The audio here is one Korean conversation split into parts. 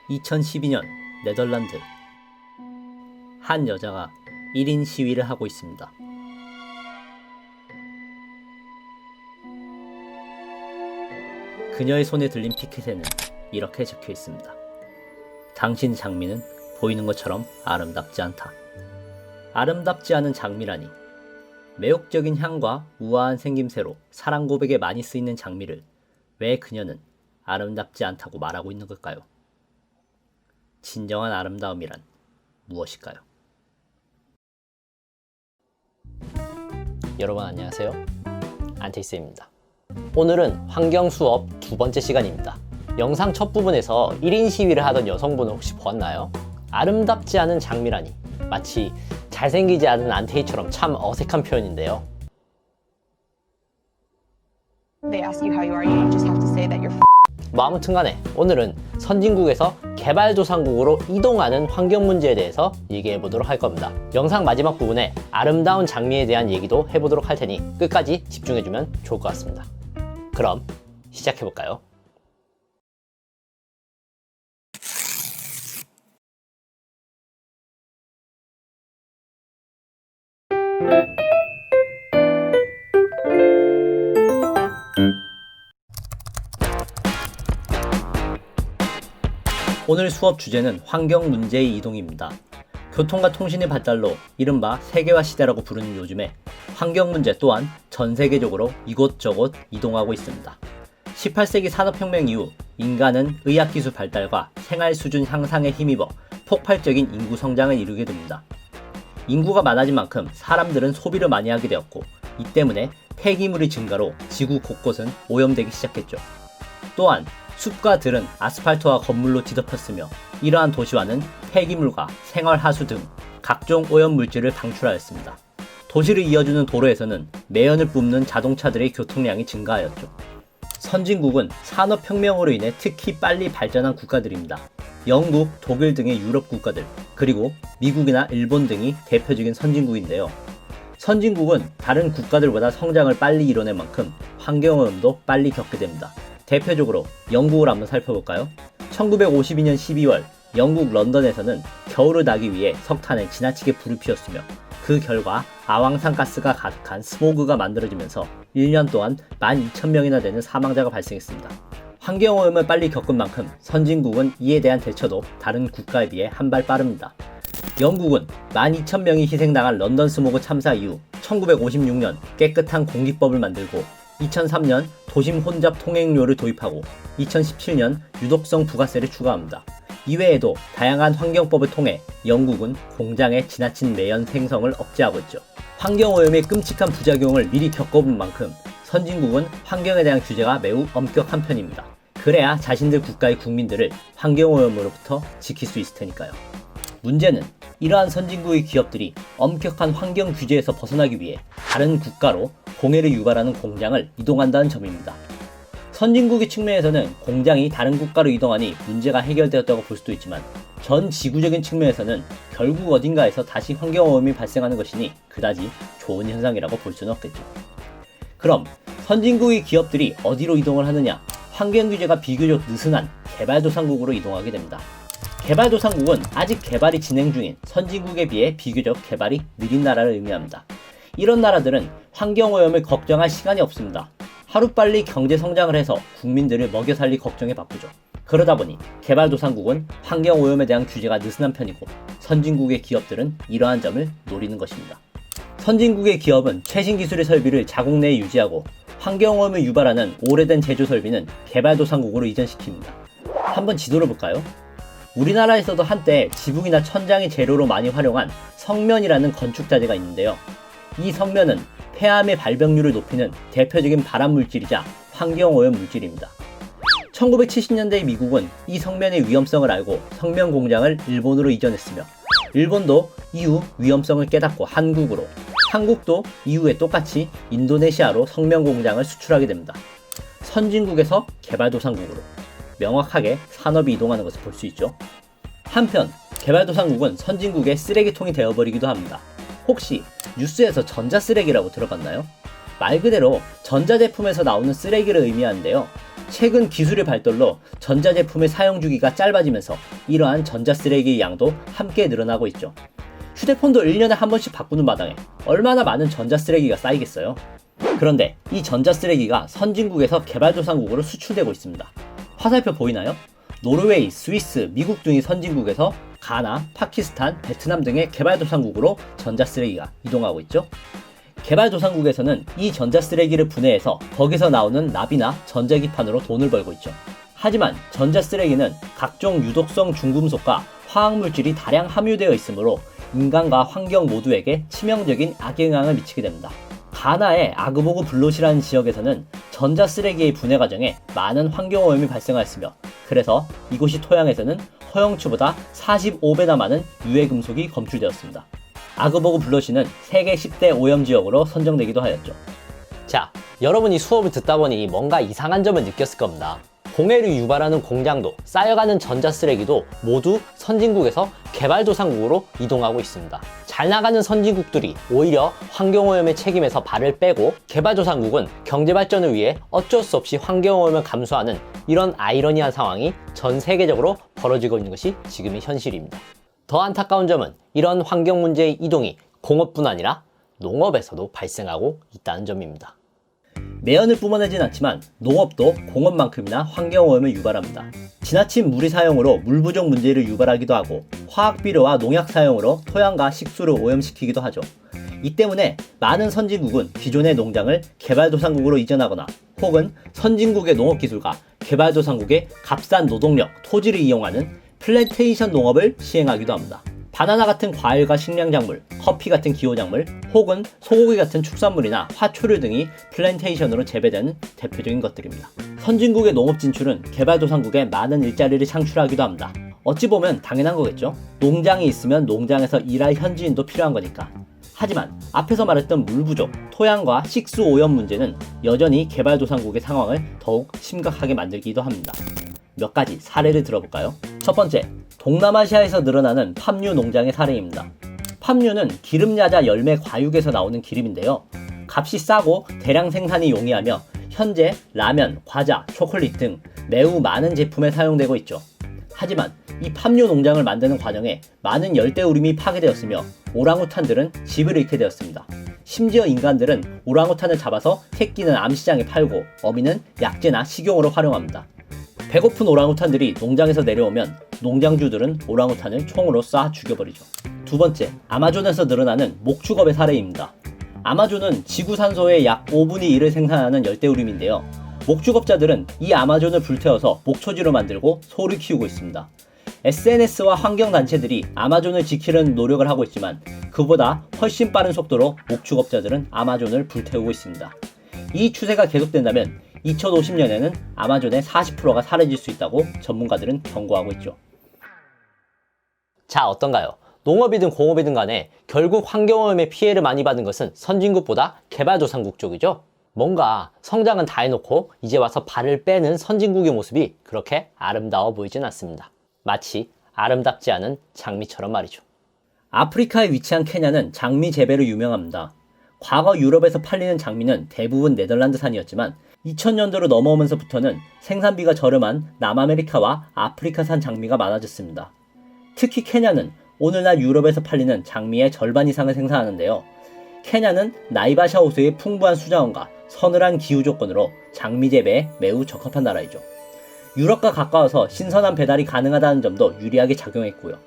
2012년 네덜란드. 한 여자가 1인 시위를 하고 있습니다. 그녀의 손에 들린 피켓에는 이렇게 적혀 있습니다. 당신 장미는 보이는 것처럼 아름답지 않다. 아름답지 않은 장미라니. 매혹적인 향과 우아한 생김새로 사랑 고백에 많이 쓰이는 장미를 왜 그녀는 아름답지 않다고 말하고 있는 걸까요? 진정한 아름다움이란 무엇일까요? 여러분 안녕하세요. 안테이스입니다. 오늘은 환경 수업 두 번째 시간입니다. 영상 첫 부분에서 1인 시위를 하던 여성분을 혹시 보았나요? 아름답지 않은 장미라니. 마치 잘생기지 않은 안테이처럼 참 어색한 표현인데요. They ask you how you are, you just have to say that you're 뭐 아무튼 간에 오늘은 선진국에서 개발도상국으로 이동하는 환경 문제에 대해서 얘기해 보도록 할 겁니다. 영상 마지막 부분에 아름다운 장미에 대한 얘기도 해보도록 할 테니 끝까지 집중해주면 좋을 것 같습니다. 그럼 시작해 볼까요? 오늘 수업 주제는 환경 문제의 이동입니다. 교통과 통신의 발달로 이른바 세계화 시대라고 부르는 요즘에 환경 문제 또한 전 세계적으로 이곳저곳 이동하고 있습니다. 18세기 산업혁명 이후 인간은 의학기술 발달과 생활 수준 향상에 힘입어 폭발적인 인구 성장을 이루게 됩니다. 인구가 많아진 만큼 사람들은 소비를 많이 하게 되었고, 이 때문에 폐기물의 증가로 지구 곳곳은 오염되기 시작했죠. 또한 숲과 들은 아스팔트와 건물로 뒤덮였으며, 이러한 도시화는 폐기물과 생활하수 등 각종 오염물질을 방출하였습니다. 도시를 이어주는 도로에서는 매연을 뿜는 자동차들의 교통량이 증가하였죠. 선진국은 산업혁명으로 인해 특히 빨리 발전한 국가들입니다. 영국, 독일 등의 유럽 국가들, 그리고 미국이나 일본 등이 대표적인 선진국인데요. 선진국은 다른 국가들보다 성장을 빨리 이뤄낸 만큼 환경오염도 빨리 겪게 됩니다. 대표적으로 영국을 한번 살펴볼까요? 1952년 12월 영국 런던에서는 겨울을 나기 위해 석탄에 지나치게 불을 피웠으며, 그 결과 아황산 가스가 가득한 스모그가 만들어지면서 1년 동안 12,000명이나 되는 사망자가 발생했습니다. 환경오염을 빨리 겪은 만큼 선진국은 이에 대한 대처도 다른 국가에 비해 한 발 빠릅니다. 영국은 12,000명이 희생당한 런던 스모그 참사 이후 1956년 깨끗한 공기법을 만들고, 2003년 도심 혼잡 통행료를 도입하고 2017년 유독성 부가세를 추가합니다. 이외에도 다양한 환경법을 통해 영국은 공장의 지나친 매연 생성을 억제하고 있죠. 환경오염의 끔찍한 부작용을 미리 겪어본 만큼 선진국은 환경에 대한 규제가 매우 엄격한 편입니다. 그래야 자신들 국가의 국민들을 환경오염으로부터 지킬 수 있을 테니까요. 문제는 이러한 선진국의 기업들이 엄격한 환경 규제에서 벗어나기 위해 다른 국가로 공해를 유발하는 공장을 이동한다는 점입니다. 선진국의 측면에서는 공장이 다른 국가로 이동하니 문제가 해결되었다고 볼 수도 있지만, 전 지구적인 측면에서는 결국 어딘가에서 다시 환경오염이 발생하는 것이니 그다지 좋은 현상이라고 볼 수는 없겠죠. 그럼 선진국의 기업들이 어디로 이동을 하느냐? 환경 규제가 비교적 느슨한 개발도상국으로 이동하게 됩니다. 개발도상국은 아직 개발이 진행 중인 선진국에 비해 비교적 개발이 느린 나라를 의미합니다. 이런 나라들은 환경오염을 걱정할 시간이 없습니다. 하루빨리 경제 성장을 해서 국민들을 먹여 살릴 걱정에 바쁘죠. 그러다 보니 개발도상국은 환경오염에 대한 규제가 느슨한 편이고, 선진국의 기업들은 이러한 점을 노리는 것입니다. 선진국의 기업은 최신 기술의 설비를 자국 내에 유지하고, 환경오염을 유발하는 오래된 제조 설비는 개발도상국으로 이전시킵니다. 한번 지도를 볼까요? 우리나라에서도 한때 지붕이나 천장의 재료로 많이 활용한 성면이라는 건축자재가 있는데요. 이 성면은 폐암의 발병률을 높이는 대표적인 발암 물질이자 환경오염 물질입니다. 1970년대 미국은 이 성면의 위험성을 알고 성면 공장을 일본으로 이전했으며, 일본도 이후 위험성을 깨닫고 한국으로, 한국도 이후에 똑같이 인도네시아로 성면 공장을 수출하게 됩니다. 선진국에서 개발도상국으로 명확하게 산업이 이동하는 것을 볼 수 있죠. 한편 개발도상국은 선진국의 쓰레기통이 되어버리기도 합니다. 혹시 뉴스에서 전자쓰레기라고 들어봤나요? 말 그대로 전자제품에서 나오는 쓰레기를 의미하는데요. 최근 기술의 발달로 전자제품의 사용 주기가 짧아지면서 이러한 전자쓰레기의 양도 함께 늘어나고 있죠. 휴대폰도 1년에 한 번씩 바꾸는 마당에 얼마나 많은 전자쓰레기가 쌓이겠어요? 그런데 이 전자쓰레기가 선진국에서 개발도상국으로 수출되고 있습니다. 화살표 보이나요? 노르웨이, 스위스, 미국 등이 선진국에서 가나, 파키스탄, 베트남 등의 개발도상국으로 전자쓰레기가 이동하고 있죠. 개발도상국에서는 이 전자쓰레기를 분해해서 거기서 나오는 납이나 전자기판으로 돈을 벌고 있죠. 하지만 전자쓰레기는 각종 유독성 중금속과 화학물질이 다량 함유되어 있으므로 인간과 환경 모두에게 치명적인 악영향을 미치게 됩니다. 가나의 아그보그 블롯이라는 지역에서는 전자쓰레기의 분해 과정에 많은 환경오염이 발생하였으며 그래서 이곳이 토양에서는 허용치보다 45배나 많은 유해금속이 검출되었습니다. 아그보그 블롯이는 세계 10대 오염지역으로 선정되기도 하였죠. 자, 여러분이 수업을 듣다 보니 뭔가 이상한 점을 느꼈을 겁니다. 공해를 유발하는 공장도 쌓여가는 전자쓰레기도 모두 선진국에서 개발도상국으로 이동하고 있습니다. 잘 나가는 선진국들이 오히려 환경오염의 책임에서 발을 빼고 개발도상국은 경제발전을 위해 어쩔 수 없이 환경오염을 감수하는 이런 아이러니한 상황이 전 세계적으로 벌어지고 있는 것이 지금의 현실입니다. 더 안타까운 점은 이런 환경 문제의 이동이 공업뿐 아니라 농업에서도 발생하고 있다는 점입니다. 매연을 뿜어내진 않지만 농업도 공업만큼이나 환경오염을 유발합니다. 지나친 무리 사용으로 물 부족 문제를 유발하기도 하고 화학비료와 농약 사용으로 토양과 식수를 오염시키기도 하죠. 이 때문에 많은 선진국은 기존의 농장을 개발도상국으로 이전하거나 혹은 선진국의 농업기술과 개발도상국의 값싼 노동력, 토지를 이용하는 플랜테이션 농업을 시행하기도 합니다. 바나나 같은 과일과 식량작물, 커피 같은 기호작물, 혹은 소고기 같은 축산물이나 화초류 등이 플랜테이션으로 재배되는 대표적인 것들입니다. 선진국의 농업 진출은 개발도상국에 많은 일자리를 창출하기도 합니다. 어찌 보면 당연한 거겠죠? 농장이 있으면 농장에서 일할 현지인도 필요한 거니까. 하지만 앞에서 말했던 물 부족, 토양과 식수 오염 문제는 여전히 개발도상국의 상황을 더욱 심각하게 만들기도 합니다. 몇 가지 사례를 들어볼까요? 첫 번째, 동남아시아에서 늘어나는 팜유 농장의 사례입니다. 팜유는 기름야자 열매 과육에서 나오는 기름인데요. 값이 싸고 대량 생산이 용이하며 현재 라면, 과자, 초콜릿 등 매우 많은 제품에 사용되고 있죠. 하지만 이 팜유 농장을 만드는 과정에 많은 열대우림이 파괴되었으며 오랑우탄들은 집을 잃게 되었습니다. 심지어 인간들은 오랑우탄을 잡아서 새끼는 암시장에 팔고 어미는 약재나 식용으로 활용합니다. 배고픈 오랑우탄들이 농장에서 내려오면 농장주들은 오랑우탄을 총으로 쏴 죽여버리죠. 두 번째, 아마존에서 늘어나는 목축업의 사례입니다. 아마존은 지구 산소의 약 5분의 1을 생산하는 열대우림인데요. 목축업자들은 이 아마존을 불태워서 목초지로 만들고 소를 키우고 있습니다. SNS와 환경단체들이 아마존을 지키려는 노력을 하고 있지만 그보다 훨씬 빠른 속도로 목축업자들은 아마존을 불태우고 있습니다. 이 추세가 계속된다면 2050년에는 아마존의 40%가 사라질 수 있다고 전문가들은 경고하고 있죠. 자, 어떤가요? 농업이든 공업이든 간에 결국 환경오염의 피해를 많이 받은 것은 선진국보다 개발도상국 쪽이죠. 뭔가 성장은 다 해놓고 이제 와서 발을 빼는 선진국의 모습이 그렇게 아름다워 보이진 않습니다. 마치 아름답지 않은 장미처럼 말이죠. 아프리카에 위치한 케냐는 장미 재배로 유명합니다. 과거 유럽에서 팔리는 장미는 대부분 네덜란드산이었지만 2000년도로 넘어오면서부터는 생산비가 저렴한 남아메리카와 아프리카산 장미가 많아졌습니다. 특히 케냐는 오늘날 유럽에서 팔리는 장미의 절반 이상을 생산하는데요. 케냐는 나이바샤 호수의 풍부한 수자원과 서늘한 기후 조건으로 장미 재배에 매우 적합한 나라이죠. 유럽과 가까워서 신선한 배달이 가능하다는 점도 유리하게 작용했고요.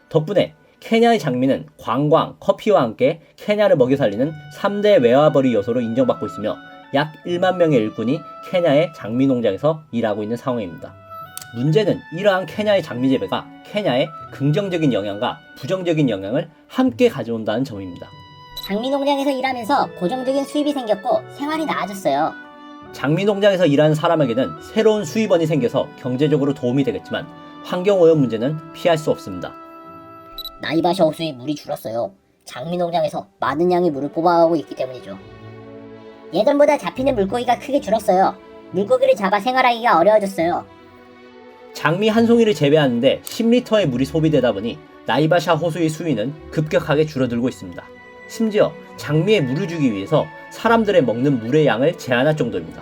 덕분에 케냐의 장미는 관광, 커피와 함께 케냐를 먹여 살리는 3대 외화벌이 요소로 인정받고 있으며 약 1만 명의 일꾼이 케냐의 장미 농장에서 일하고 있는 상황입니다. 문제는 이러한 케냐의 장미 재배가 케냐에 긍정적인 영향과 부정적인 영향을 함께 가져온다는 점입니다. 장미 농장에서 일하면서 고정적인 수입이 생겼고 생활이 나아졌어요. 장미 농장에서 일하는 사람에게는 새로운 수입원이 생겨서 경제적으로 도움이 되겠지만 환경오염 문제는 피할 수 없습니다. 나이바샤 호수의 물이 줄었어요. 장미 농장에서 많은 양의 물을 뽑아가고 있기 때문이죠. 예전보다 잡히는 물고기가 크게 줄었어요. 물고기를 잡아 생활하기가 어려워졌어요. 장미 한 송이를 재배하는데 10리터의 물이 소비되다 보니 나이바샤 호수의 수위는 급격하게 줄어들고 있습니다. 심지어 장미에 물을 주기 위해서 사람들의 먹는 물의 양을 제한할 정도입니다.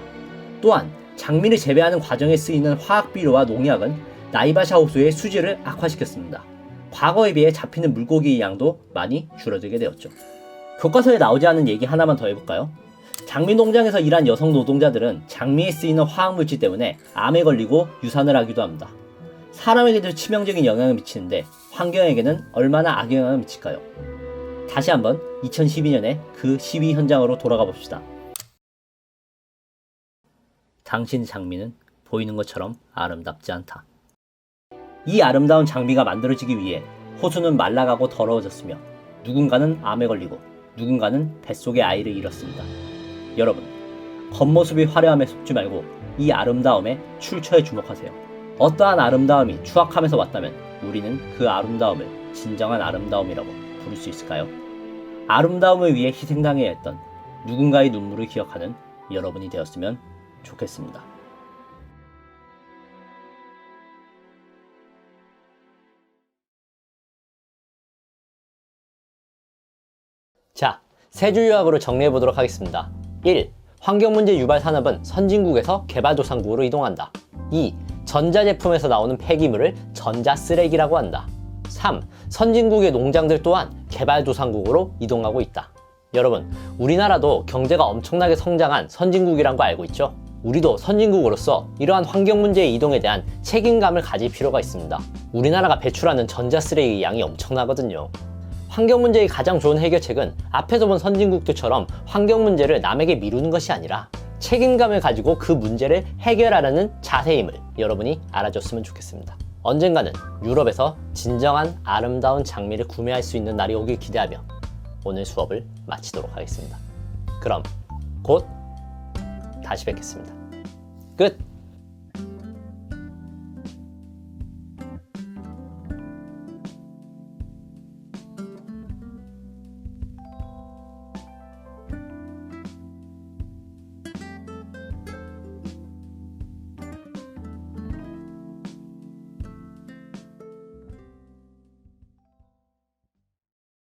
또한 장미를 재배하는 과정에 쓰이는 화학 비료와 농약은 나이바샤 호수의 수질을 악화시켰습니다. 과거에 비해 잡히는 물고기의 양도 많이 줄어들게 되었죠. 교과서에 나오지 않은 얘기 하나만 더 해볼까요? 장미 농장에서 일한 여성 노동자들은 장미에 쓰이는 화학물질 때문에 암에 걸리고 유산을 하기도 합니다. 사람에게도 치명적인 영향을 미치는데 환경에게는 얼마나 악영향을 미칠까요? 다시 한번 2012년에 그 시위 현장으로 돌아가 봅시다. 당신 장미는 보이는 것처럼 아름답지 않다. 이 아름다운 장미가 만들어지기 위해 호수는 말라가고 더러워졌으며 누군가는 암에 걸리고 누군가는 뱃속에 아이를 잃었습니다. 여러분, 겉모습이 화려함에 속지 말고 이 아름다움의 출처에 주목하세요. 어떠한 아름다움이 추악함에서 왔다면 우리는 그 아름다움을 진정한 아름다움이라고 부를 수 있을까요? 아름다움을 위해 희생당해야 했던 누군가의 눈물을 기억하는 여러분이 되었으면 좋겠습니다. 자, 세 줄 요약으로 정리해 보도록 하겠습니다. 1. 환경문제 유발 산업은 선진국에서 개발도상국으로 이동한다. 2. 전자제품에서 나오는 폐기물을 전자쓰레기라고 한다. 3. 선진국의 농장들 또한 개발도상국으로 이동하고 있다. 여러분, 우리나라도 경제가 엄청나게 성장한 선진국이란 거 알고 있죠? 우리도 선진국으로서 이러한 환경 문제의 이동에 대한 책임감을 가질 필요가 있습니다. 우리나라가 배출하는 전자쓰레기 양이 엄청나거든요. 환경 문제의 가장 좋은 해결책은 앞에서 본 선진국들처럼 환경 문제를 남에게 미루는 것이 아니라 책임감을 가지고 그 문제를 해결하려는 자세임을 여러분이 알아줬으면 좋겠습니다. 언젠가는 유럽에서 진정한 아름다운 장미를 구매할 수 있는 날이 오길 기대하며 오늘 수업을 마치도록 하겠습니다. 그럼 곧 다시 뵙겠습니다. 끝!